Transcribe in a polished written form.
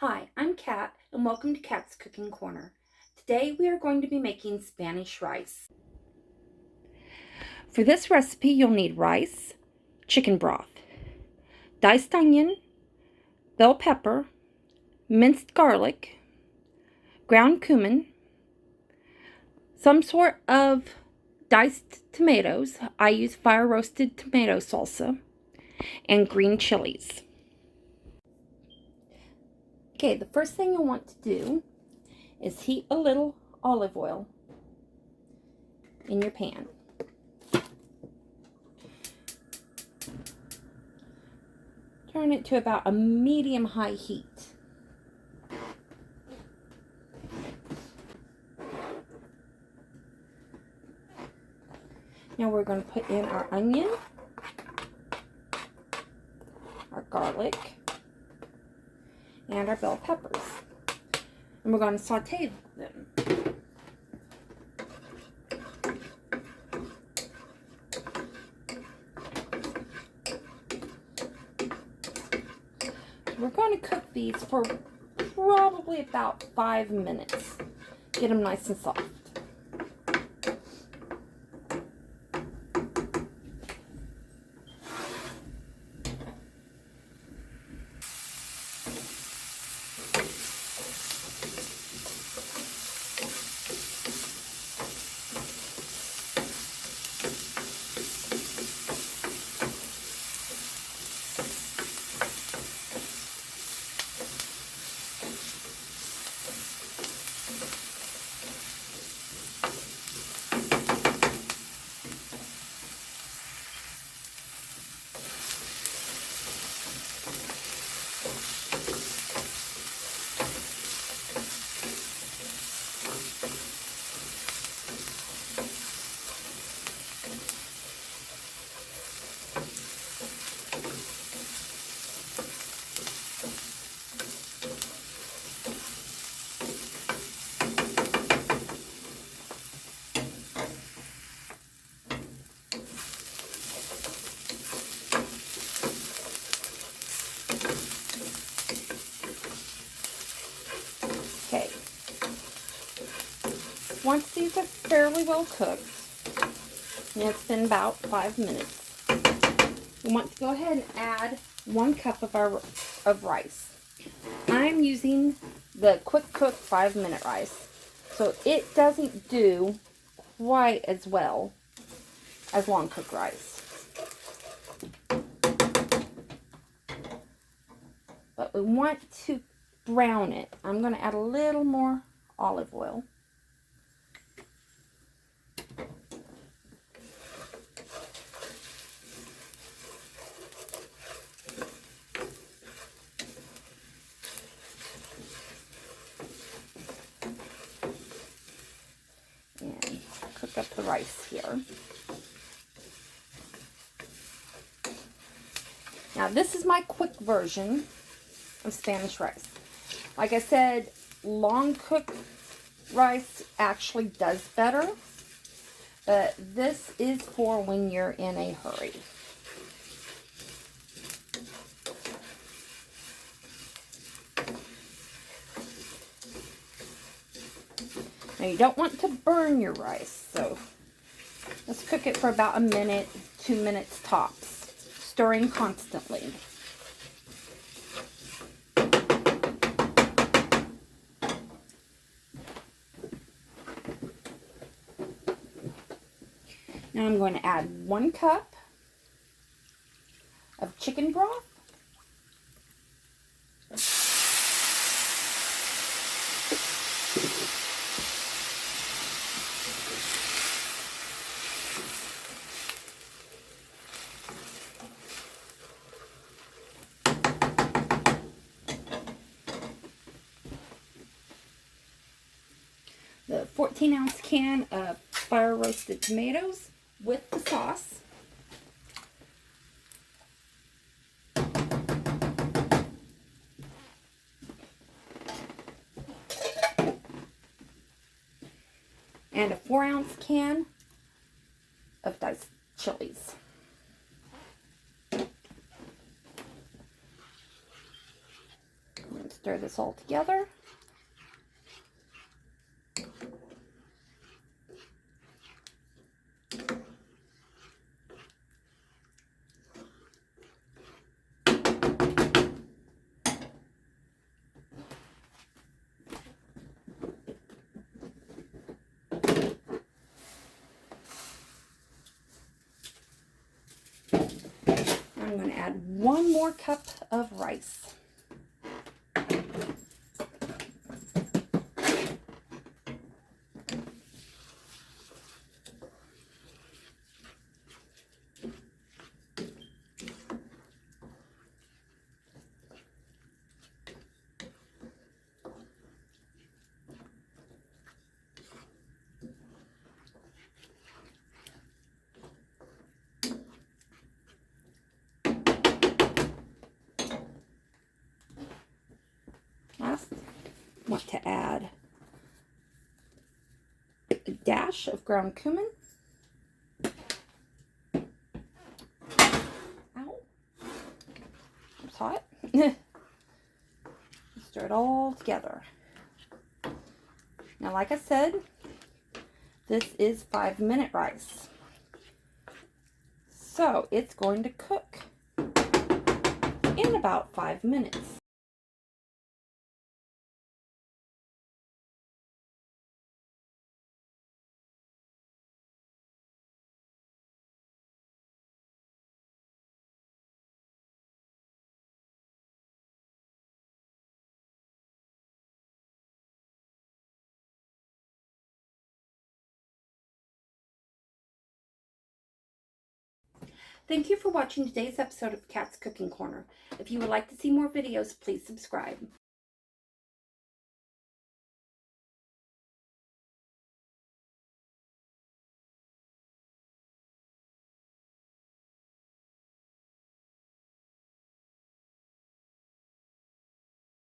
Hi, I'm Kat and welcome to Kat's Cooking Corner. Today we are going to be making Spanish rice. For this recipe you'll need rice, chicken broth, diced onion, bell pepper, minced garlic, ground cumin, some sort of diced tomatoes. I use fire roasted tomato salsa, and green chilies. Okay, the first thing you'll want to do is heat a little olive oil in your pan. Turn it to about a medium-high heat. Now we're going to put in our onion, our garlic, and our bell peppers. And we're going to saute them. We're going to cook these for probably about 5 minutes. Get them nice and soft. Okay, once these are fairly well cooked, and it's been about 5 minutes, we want to go ahead and add 1 cup of rice. I'm using the quick cook 5-minute rice, so it doesn't do quite as well as long cooked rice. But we want to brown it. I'm going to add a little more olive oil. And cook up the rice here. Now this is my quick version of Spanish rice. Like I said, long cooked rice actually does better, but this is for when you're in a hurry. Now you don't want to burn your rice, so let's cook it for about a minute, 2 minutes tops, stirring constantly. Now I'm going to add 1 cup of chicken broth. The 14-ounce can of fire roasted tomatoes with the sauce. And a 4-ounce can of diced chilies. Stir this all together. I'm going to add 1 more cup of rice. Last, I want to add a dash of ground cumin. Ow. It's hot. Stir it all together. Now, like I said, this is 5-minute rice. So it's going to cook in about 5 minutes. Thank you for watching today's episode of Kat's Cooking Corner. If you would like to see more videos, please subscribe.